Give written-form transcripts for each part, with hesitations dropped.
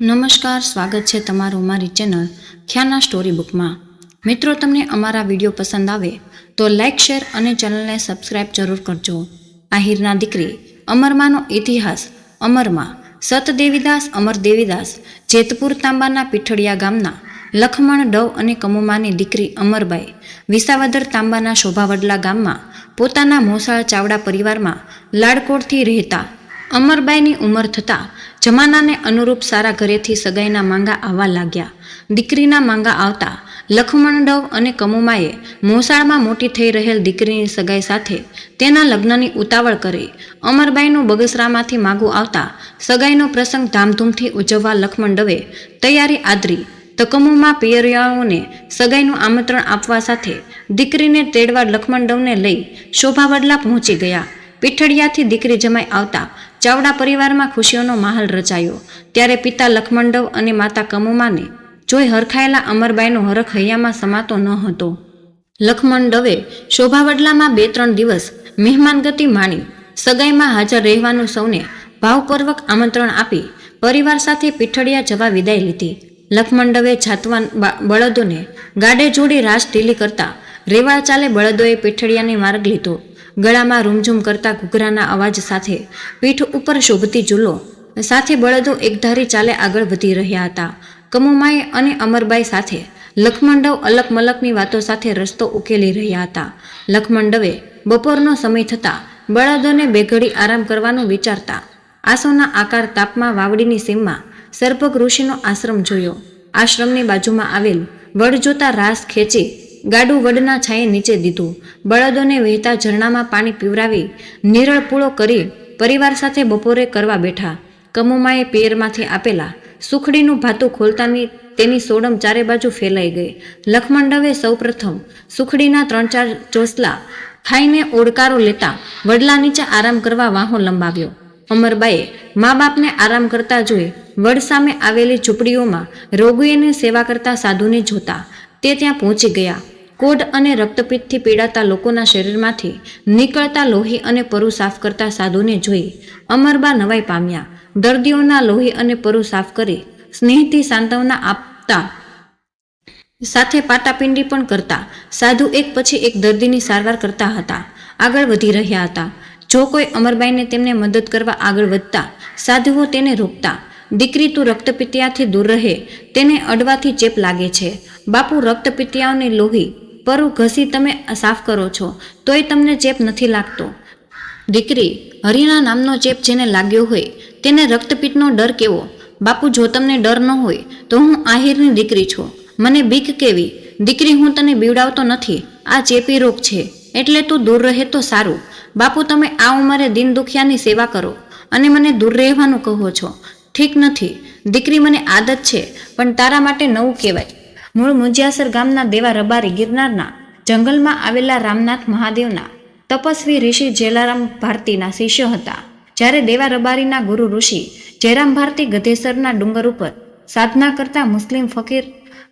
નમસ્કાર, સ્વાગત છે તમારું અમારી ચેનલ ખ્યાના સ્ટોરી બુકમાં। મિત્રો, તમને અમારા વિડીયો પસંદ આવે તો લાઇક, શેર અને ચેનલને સબસ્ક્રાઇબ જરૂર કરજો। આહિરના દીકરી અમરમાનો ઇતિહાસ। અમરમાં સતદેવીદાસ અમર દેવીદાસ જેતપુર તાંબાના પીઠળિયા ગામના લખમણ ડવ અને કમુમાની દીકરી અમરબાઈ વિસાવદર તાંબાના શોભાવડલા ગામમાં પોતાના મોસાળ ચાવડા પરિવારમાં લાડકોડથી રહેતા। અમરબાઈની ઉંમર થતાં જમાનાને અનુરૂપ સારા ઘરેથી સગાઈના માંગા આવવા લાગ્યા। દીકરીના માંગા આવતા લખમણ ડવ અને કમુમાએ મોસાળમાં મોટી થઈ રહેલ દીકરીની સગાઈ સાથે તેના લગ્નની ઉતાવળ કરી। અમરબાઈનું બગસરામાંથી માગું આવતા સગાઈનો પ્રસંગ ધામધૂમથી ઉજવવા લખમણ ડવે તૈયારી આદરી। કમુમા પિયરિયાઓને સગાઈનું આમંત્રણ આપવા સાથે દીકરીને તેડવા લખમણ ડવને લઈ શોભાવડલા પહોંચી ગયા। પીઠળિયાથી દીકરી જમાઈ આવતા ચાવડા પરિવારમાં ખુશીઓનો માહોલ રચાયો। ત્યારે પિતા લખમણ ડવ અને માતા કમુમાને જોઈ હરખાયેલા અમરબાઈનો હરખ હૈયામાં સમાતો ન હતો। લખમણ ડવે શોભાવડલામાં 2-3 દિવસ મહેમાનગતિ માણી સગાઈમાં હાજર રહેવાનું સૌને ભાવપૂર્વક આમંત્રણ આપી પરિવાર સાથે પીઠળિયા જવા વિદાય લીધી। લખમણ ડવે જાતવાન બળદોને ગાડે જોડી રાસ ઢીલી કરતા રેવાળ ચાલે બળદોએ પીઠળિયાને માર્ગ લીધો। ગળામાં રૂમઝૂમ કરતા ઘૂઘરાના અવાજ સાથે પીઠ ઉપર શોભતી ઝૂલો સાથે બળદો એકધારી ચાલે આગળ વધી રહ્યા હતા। કમુમાએ અને અમરબાઈ સાથે લખમણ ડવ અલક મલકની વાતો સાથે રસ્તો ઉકેલી રહ્યા હતા। લખમણ ડવે બપોરનો સમય થતાં બળદોને બેઘડી આરામ કરવાનું વિચારતા આસોના આકાર તાપમાં વાવડીની સીમમાં સર્પક ઋષિનો આશ્રમ જોયો। આશ્રમની બાજુમાં આવેલ વડ જોતા રાસ ખેંચી ગાડું વડના છાંયે નીચે દીધું। બળદોને વહેતા ઝરણામાં પાણી પીવરાવી નિરળ પૂળો કરી પરિવાર સાથે બપોરે કરવા બેઠા। કમુમાએ પિયરમાંથી આપેલા સુખડીનું ભાતું ખોલતાની તેની સોડમ ચારે બાજુ ફેલાઈ ગઈ। લખમણ ડવે સૌપ્રથમ સુખડીના 3-4 ચોસલા ખાઈને ઓડકારો લેતા વડલા નીચે આરામ કરવા વાહો લંબાવ્યો। અમરબાઈએ મા બાપને આરામ કરતા જોઈ વડ સામે આવેલી ઝૂંપડીઓમાં રોગીઓની સેવા કરતા સાધુને જોતા તે ત્યાં પહોંચી ગયા। કોઢ અને રક્તપિત્તથી પીડાતા લોકોના શરીરમાંથી નીકળતા લોહી અને પરુ સાફ કરતા સાધુને જોઈ અમરબા નવાઈ પામ્યા। દર્દીઓના લોહી અને પરુ સાફ કરી સ્નેહથી સાંત્વના આપતા સાથે પાટાપિંડી પણ કરતા સાધુ એક પછી એક દર્દીની સારવાર કરતા હતા, આગળ વધી રહ્યા હતા। જો કોઈ અમરબાઈને તેમને મદદ કરવા આગળ વધતા સાધુઓ તેને રોકતા। દીકરી, તું રક્તપિતિયાથી દૂર રહે, તેને અડવાથી ચેપ લાગે છે। બાપુ, રક્તપિતિયાઓને લોહી પરુ ઘસી તમે સાફ કરો છો તોય તમને ચેપ નથી લાગતો। દીકરી, હરિના નામનો ચેપ જેને લાગ્યો હોય તેને રક્તપિત્તનો ડર કેવો? બાપુ, જો તમને ડર ન હોય તો હું આહિરની દીકરી છું, મને બીક કેવી? દીકરી, હું તને બીવડાવતો નથી, આ ચેપી રોગ છે એટલે તું દૂર રહે તો સારું। બાપુ, તમે આ ઉંમરે દિન દુખિયાની સેવા કરો અને મને દૂર રહેવાનું કહો છો, ઠીક નથી। દીકરી, મને આદત છે પણ તારા માટે નવું કહેવાય। મૂળ મુંજિયાસર ગામના દેવા રબારી ગિરનારના જંગલમાં આવેલા રામનાથ મહાદેવના તપસ્વી ઋષિ જેલારામ ભારતીના શિષ્ય હતા। જ્યારે દેવા રબારીના ગુરુ ઋષિ જયરામ ભારતી ગધેસરના ડુંગર ઉપર સાધના કરતા મુસ્લિમ ફકીર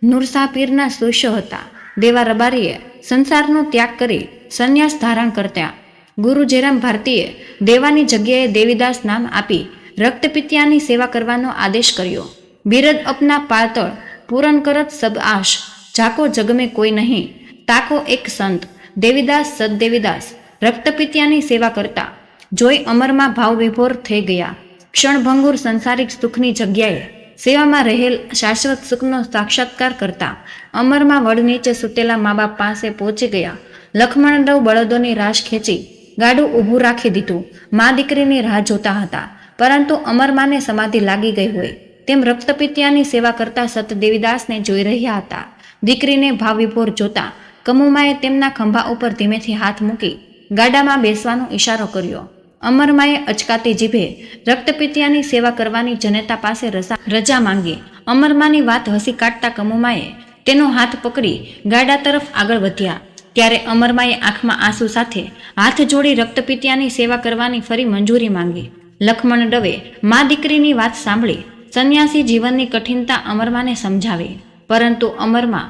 નૂરશાહ પીરના શિષ્ય હતા। દેવા રબારીએ સંસારનો ત્યાગ કરી સંન્યાસ ધારણ કરતા ગુરુ જયરામ ભારતીએ દેવાની જગ્યાએ દેવીદાસ નામ આપી રક્તપિત્યાની સેવા કરવાનો આદેશ કર્યો। બિરદ અપના પાતળ પૂરન કરત સબ આશ, જાકો જગમે કોઈ નહીં, તાકો એક સંત। દેવીદાસ સદદેવીદાસ રક્તપિત્યાની સેવા કરતા જોઈ અમરમાં ભાવ વિભોર થઈ ગયા। ક્ષણભંગુર સંસારિક સુખની જગ્યાએ સેવામાં રહેલ શાશ્વત સુખનો સાક્ષાત્કાર કરતા અમરમાં વડ નીચે સૂતેલા મા બાપ પાસે પહોંચી ગયા। લખમણ ડવ બળદોની રાશ ખેંચી ગાડું ઊભું રાખી દીધું। મા દીકરીની રાહ જોતા હતા, પરંતુ અમરમાને સમાધિ લાગી ગઈ હોય તેમ રક્તપિત્યાની સેવા કરતા સતદેવીદાસને જોઈ રહ્યા હતા। દીકરીને ભાવવિભોર જોતા કમુમાએ તેમના ખંભા ઉપર ધીમેથી હાથ મૂકી ગાડામાં બેસવાનો ઈશારો કર્યો। અમરમાએ અચકાતી જીભે રક્તપિત્યાની સેવા કરવાની જનતા પાસે રજા માંગી। અમરમાની વાત હસી કાઢતા કમુમાએ તેનો હાથ પકડી ગાડા તરફ આગળ વધ્યા। ત્યારે અમરમાએ આંખમાં આંસુ સાથે હાથ જોડી રક્તપિત્યાની સેવા કરવાની ફરી મંજૂરી માંગી। લખમણ ડવે મા દીકરીની વાત સાંભળી સંન્યાસી જીવનની કઠિનતા અમરમાને સમજાવી, પરંતુ અમરમાં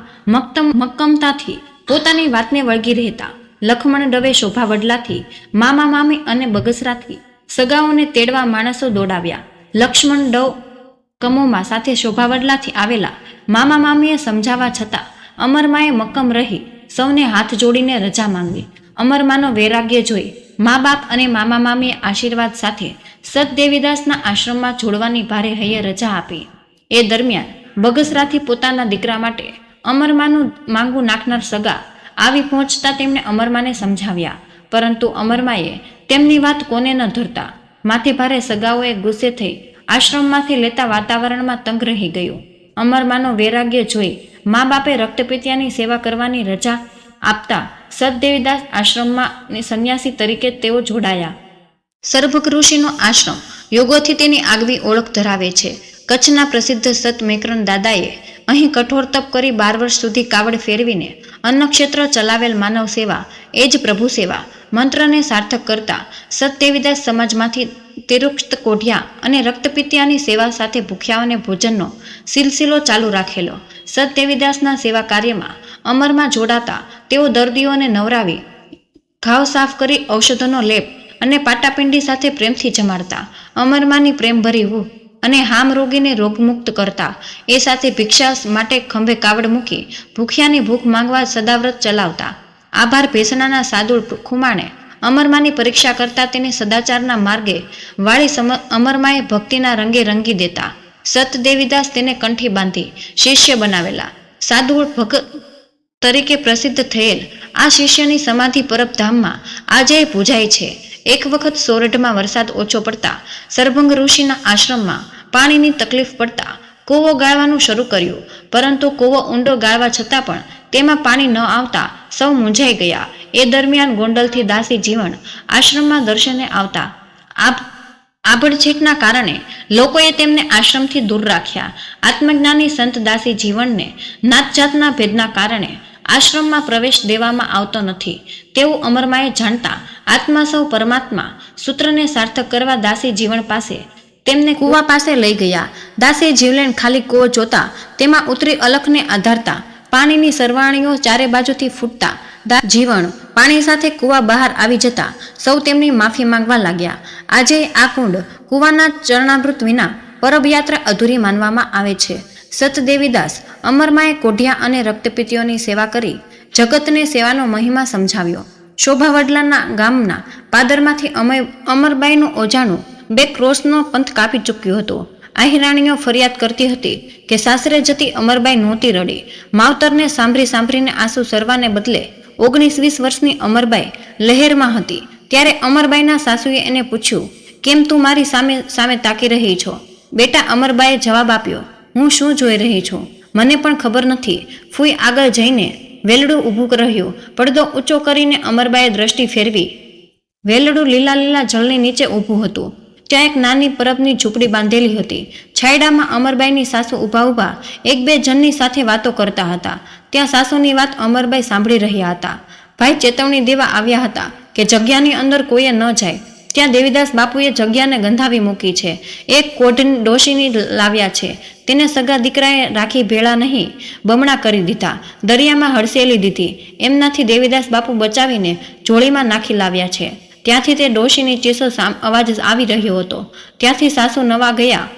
મક્કમતાથી પોતાની વાતને વળગી રહેતા લખમણ ડવે શોભાવડલાથી મામા મામી અને બગસરાથી સગાઓને તેડવા માણસો દોડાવ્યા। લક્ષ્મણ ડવ કમોમાં સાથે શોભાવડલાથી આવેલા મામા મામીએ સમજાવવા છતાં અમરમાએ મક્કમ રહી સૌને હાથ જોડીને રજા માંગી. અમરમાનો વૈરાગ્ય જોઈ મા બાપ અને મામા મામીએ આશીર્વાદ સાથે સત દેવીદાસના આશ્રમમાં જોડવાની ભારે હૈયે રજા આપી. એ દરમિયાન બગસરાથી પોતાના દીકરા માટે અમરમાનું માંગુ નાખનાર સગા આવી પહોંચતા તેમણે અમરમાને સમજાવ્યા, પરંતુ અમરમાએ તેમની વાત કોને ન ધરતા માથે ભારે સગાઓએ ગુસ્સે થઈ આશ્રમમાંથી લેતા વાતાવરણમાં તંગ રહી ગયું. અમરમાનો વૈરાગ્ય જોઈ મા બાપે રક્તપિત્યાની સેવા કરવાની રજા આપતા સતદેવીદાસ આશ્રમમાં સંન્યાસી તરીકે તેઓ જોડાયા. સરભગ ઋષિનો આશ્રમ યોગોથી તેની આગવી ઓળખ ધરાવે છે. કચ્છના પ્રસિદ્ધ સત મેકરન દાદાએ અહીં કઠોર તપ કરી 12 વર્ષ સુધી કાવડ ફેરવીને અન્નક્ષેત્ર ચલાવેલ માનવ સેવા એ જ પ્રભુ સેવા મંત્રને સાર્થક કરતા સતદેવીદાસ સમાજમાંથી તિરુક્ષત કોઢિયા અને રક્તપિત્યાની સેવા સાથે ભૂખ્યાઓને ભોજનનો સિલસિલો ચાલુ રાખેલો. સતદેવીદાસના સેવા કાર્યમાં અમરમાં જોડાતા તેઓ દર્દીઓને નવરાવી ઘાવ સાફ કરી ઔષધોનો લેપ અને પાટાપિંડી સાથે પ્રેમથી જમાડતા. અમરમાની પ્રેમભરી હૂંફ અને હામ રોગીને રોગમુક્ત કરતા. એ સાથે ભિક્ષા માટે ખંભે કાવડ મૂકી ભૂખ્યાની ભૂખ માંગવા સદાવ્રત ચલાવતા. આભાર ભેસણાના સાદુળ ખુમાણે અમરમાની પરીક્ષા કરતા તેને સદાચારના માર્ગે વાળી અમરમાએ ભક્તિના રંગે રંગી દેતા. સતદેવીદાસ તેને કંઠી બાંધી શિષ્ય બનાવેલા. સાદુળ ભગત તરીકે પ્રસિદ્ધ થયેલ આ શિષ્યની સમાધિ પરબધામમાં આજે પૂજાય છે. એક વખત સોરઠમાં વરસાદ ઓછો પડતા સરભંગ ઋષિના આશ્રમમાં પાણીની તકલીફ પડતા કૂવો ગાળવાનું શરૂ કર્યું, પરંતુ કૂવો ઊંડો ગાળવા છતાં પણ તેમાં પાણી ન આવતા સૌ મૂંઝાઈ ગયા. એ દરમિયાન ગોંડલથી દાસી જીવણ આશ્રમમાં દર્શને આવતા. આભડછેટના કારણે લોકોએ તેમને આશ્રમથી દૂર રાખ્યા. આત્મજ્ઞાની સંત દાસી જીવણને નાતજાતના ભેદના કારણે આશ્રમમાં પ્રવેશ દેવામાં આવતો નથી તેવું અમરમાએ જાણતા આત્મા સૌ પરમાત્મા સૂત્રને સાર્થક કરવા દાસી જીવણ પાસે તેમને કૂવા પાસે લઈ ગયા. દાસી જીવલેણ ખાલી કૂવો જોતા તેમાં ઉતરી અલખને આધારતા પાણીની સરવાણીઓ ચારે બાજુથી ફૂટતા જીવણ પાણી સાથે કૂવા બહાર આવી જતા સૌ તેમની માફી માંગવા લાગ્યા. આજે આ કુંડ કૂવાના ચરણામૃત વિના પરબયાત્રા અધૂરી માનવામાં આવે છે. સતદેવીદાસ અમરમાએ કોઢિયા અને રક્તપિત્તીઓની સેવા કરી જગતને સેવાનો મહિમા સમજાવ્યો. શોભાવડલાના ગામના પાદરમાંથી અમરબાઈનું ઓજાણું 2 ક્રોસનો પંથ કાપી ચૂક્યું હતું. આહિરાણીઓ ફરિયાદ કરતી હતી કે સાસરે જતી અમરબાઈ નહોતી રડી. માવતરને સાંભળીને આંસુ સરવાને બદલે 19-20 વર્ષની અમરબાઈ લહેરમાં હતી. ત્યારે અમરબાઈના સાસુએ એને પૂછ્યું, કેમ તું મારી સામે તાકી રહી છો? બેટા, અમરબાઈએ જવાબ આપ્યો, હું શું જોઈ રહી છું મને પણ ખબર નથી. ફૂઈ આગળ જઈને વેલડું ઊભું રહ્યું. પડદો ઊંચો કરીને અમરબાઈએ દ્રષ્ટિ ફેરવી. વેલડું લીલા જળની નીચે ઊભું હતું. ત્યાં એક નાની પરબની ઝૂંપડી બાંધેલી હતી. છાયડામાં અમરબાઈની સાસુ ઊભા 1-2 જણની સાથે વાતો કરતા હતા. ત્યાં સાસુની વાત અમરબાઈ સાંભળી રહ્યા હતા. ભાઈ ચેતવણી દેવા આવ્યા હતા કે જગ્યાની અંદર કોઈએ ન જાય. ત્યાં દેવીદાસ બાપુએ જગ્યાને ગંધાવી મૂકી છે. એક કોઢ ડોશીની લાવ્યા છે. તેને સગા દીકરાએ રાખી ભેળા નહીં બમણા કરી દીધા. દરિયામાં હડસેલી દીધી. એમનાથી દેવીદાસ બાપુ બચાવીને જોળીમાં નાખી લાવ્યા છે. ત્યાંથી તે ડોશીની ચીસો અવાજ આવી રહ્યો હતો. ત્યાંથી સાસુ નવા ગયા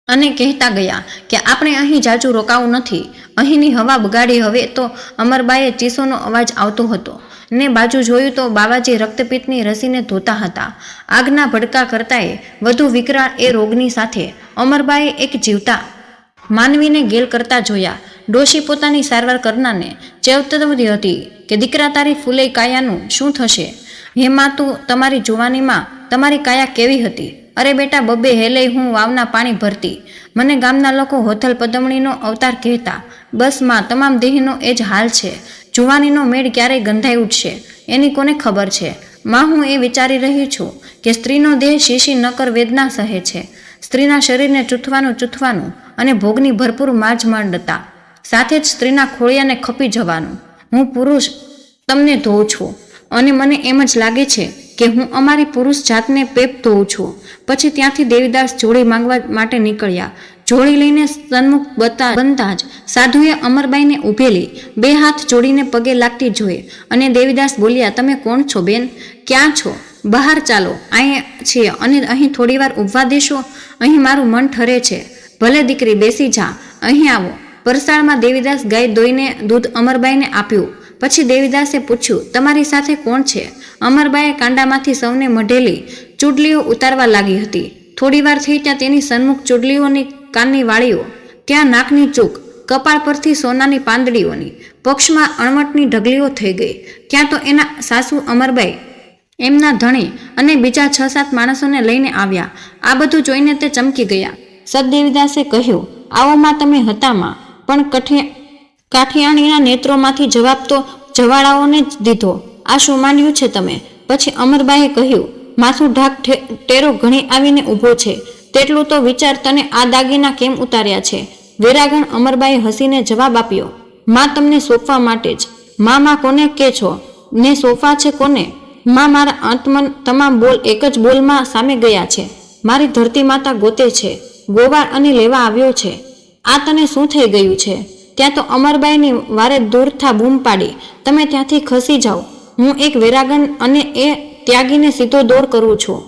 અને કહેતા ગયા કે આપણે અહીં જાજુ રોકાવું નથી. અહીંની હવા બગાડી. હવે તો અમરબાઈએ ચીસોનો અવાજ આવતો હતો ને બાજુ જોયું તો બાવાજી રક્તપિત્તની રસીને ધોતા હતા. આગના ભડકા કરતાંય વધુ વિકરાળ એ રોગની સાથે અમરબાઈએ એક જીવતા માનવીને ગેલ કરતા જોયા. ડોશી પોતાની સારવાર કરનારને ચેતવતી હતી કે દીકરા, તારી ફૂલેઈ કાયાનું શું થશે? હે માં, તું તમારી જુવાનીમાં તમારી કાયા કેવી હતી? અરે બેટા, 2 હેલેય હું વાવના પાણી ભરતી. મને ગામના લોકો હોથલ પદમણીનો અવતાર કહેતા. બસ માં, તમામ દેહીનો એ જ હાલ છે. જુવાનીનો મેળ ક્યારેય ગંધાઈ ઉઠશે એની કોને ખબર છે? માં, હું એ વિચારી રહી છું કે સ્ત્રીનો દેહ શીશી નકર વેદના સહે છે. સ્ત્રીના શરીરને ચૂથવાનું અને ભોગની ભરપૂર માજ માંડતા, સાથે જ સ્ત્રીના ખોળિયાને ખપી જવાનું. હું પુરુષ તમને ધોઉં છું અને મને એમ જ લાગે છે કે હું અમારી પુરુષ જાતને પેપ ધોઉં છું. પછી ત્યાંથી દેવીદાસ જોડી માંગવા માટે નીકળ્યા. જોડી લઈને સન્મુખ બનતા જ સાધુએ અમરબાઈને ઊભેલી 2 હાથ જોડીને પગે લાગતી જોઈ અને દેવીદાસ બોલ્યા, તમે કોણ છો બેન? ક્યાં છો? બહાર ચાલો, અહીંયા છીએ અને અહીં થોડીવાર ઊભવા દેશો. અહીં મારું મન ઠરે છે. ભલે દીકરી બેસી જા, અહીં આવો. પરસાળમાં દેવીદાસ ગાય દોઈને દૂધ અમરબાઈને આપ્યું. પછી દેવીદાસે પૂછ્યું, તમારી સાથે કોણ છે? અમરબાઈએ કાંડામાંથી સૌને મઢેલી ચૂડલીઓ ઉતારવા લાગી હતી. થોડી વાર થઈ ત્યાં તેની સન્મુખ ચૂડલીઓની કાનની વાળીઓ, ત્યાં નાકની ચૂક, કપાળ પરથી સોનાની પાંદડીઓની, પક્ષમાં અણવટની ઢગલીઓ થઈ ગઈ. ત્યાં તો એના સાસુ અમરબાઈ, એમના ધણી અને બીજા 6-7 માણસોને લઈને આવ્યા. આ બધું જોઈને તે ચમકી ગયા. સદદેવીદાસે કહ્યું, આવો માં, તમે હતા માં, પણ કાઠિયાણીના નેત્રોમાંથી જવાબ તો જવાળાઓને જ દીધો. આ શું માંડ્યું છે તમે? પછી અમરબાઈએ કહ્યું, માથું ઢાક ટેરો ઘણી આવીને ઊભો છે, તેટલું તો વિચાર, તને આ દાગીના કેમ ઉતાર્યા છે? વેરાગણ અમરબાઈએ હસીને જવાબ આપ્યો, માં તમને સોંપવા માટે જ. માં કોને કે છો ને સોંપવા છે કોને? માં મારા આત્મન તમામ બોલ એક જ બોલમાં સામે ગયા છે. મારી ધરતી માતા ગોતે છે, ગોવાળ અને લેવા આવ્યો છે. આ તને શું થઈ ગયું છે? ત્યાં તો અમરબાઈની વારે દૂરથા બૂમ પાડી, તમે ત્યાંથી ખસી જાઓ, હું એક વેરાગણ અને એ ત્યાગીને સીધો દોર કરું છું.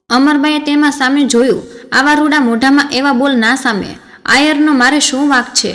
અમરબાઈએ તેમાં સામે જોયું. આવા રૂડા મોઢામાં એવા બોલ ના સામે. આયરનો મારે શું વાંક છે?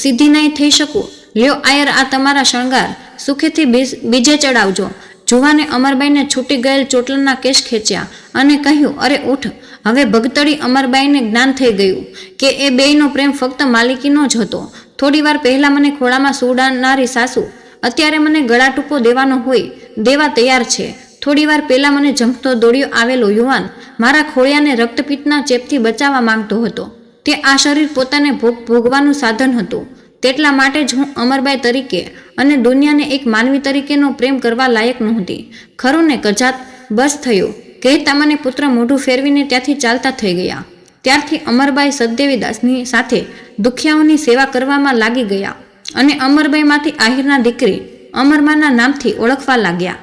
સીધી નહીં થઈ શકું. લ્યો આયર, આ તમારા શણગાર, સુખેથી બીજે ચડાવજો. જુવાને અમરબાઈને છૂટી ગયેલ ચોટલાના કેશ ખેંચ્યા અને કહ્યું, અરે ઉઠ. હવે ભગતડી અમરબાઈને જ્ઞાન થઈ ગયું કે એ બેયનો પ્રેમ ફક્ત માલિકીનો જ હતો. થોડી વાર પહેલાં મને ખોળામાં સુડાનારી સાસુ અત્યારે મને ગળા ટૂંકો દેવાનો હોય દેવા તૈયાર છે. થોડી વાર પહેલાં મને ઝંખતો દોડ્યો આવેલો યુવાન મારા ખોળિયાને રક્તપિત્તના ચેપથી બચાવવા માંગતો હતો. તે આ શરીર પોતાને ભોગવાનું સાધન હતું. તેટલા માટે જ હું અમરબાઈ તરીકે અને દુનિયાને એક માનવી તરીકેનો પ્રેમ કરવા લાયક નહોતી. ખરું ને કજાત? બસ થયું કહેતા મને પુત્ર મોઢું ફેરવીને ત્યાંથી ચાલતા થઈ ગયા. ત્યારથી અમરબાઈ સદદેવીદાસની સાથે દુખિયાઓની સેવા કરવામાં લાગી ગયા અને અમરબાઈમાંથી આહિરના દીકરી અમરમાના નામથી ઓળખવા લાગ્યા.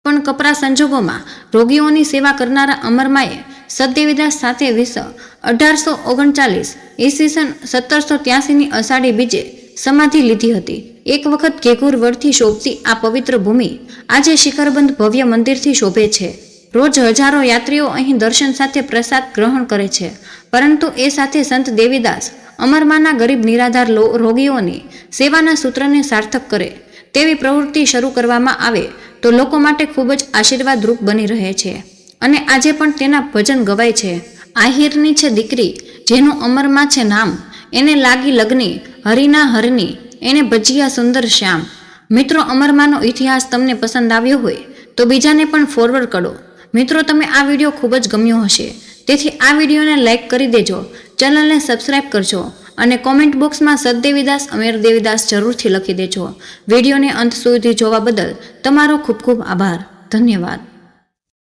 પણ કપરા સંજોગોમાં રોગીઓની સેવા કરનારા અમરમાએ સદદેવીદાસ સાથે 1839 ઈસવીસન 1783ની અષાઢી બીજે સમાધિ લીધી હતી. એક વખત ઘેઘુર વડથી શોભતી આ પવિત્ર ભૂમિ આજે શિખરબંધ ભવ્ય મંદિરથી શોભે છે. રોજ હજારો યાત્રીઓ અહીં દર્શન સાથે પ્રસાદ ગ્રહણ કરે છે. પરંતુ એ સાથે સંત દેવીદાસ અમરમાના ગરીબ નિરાધાર રોગીઓની સેવાના સૂત્રને સાર્થક કરે તેવી પ્રવૃત્તિ શરૂ કરવામાં આવે તો લોકો માટે ખૂબ જ આશીર્વાદરૂપ બની રહે છે. અને આજે પણ તેના ભજન ગવાય છે. આહિરની છે દીકરી, જેનું અમરમાં છે નામ, એને લાગી લગ્ની, હરિના હરની, એને ભજીયા સુંદર શ્યામ. મિત્રો, અમરમાનો ઇતિહાસ તમને પસંદ આવ્યો હોય તો બીજાને પણ ફોરવર્ડ કરો. મિત્રો, તમે આ વિડીયો ખૂબ જ ગમ્યો હશે, તેથી આ વિડીયોને લાઇક કરી દેજો, ચેનલને સબસ્ક્રાઈબ કરજો અને કોમેન્ટ બોક્સમાં સદદેવીદાસ અમર દેવીદાસ જરૂરથી લખી દેજો. વિડીયોને અંત સુધી જોવા બદલ તમારો ખૂબ ખૂબ આભાર. ધન્યવાદ.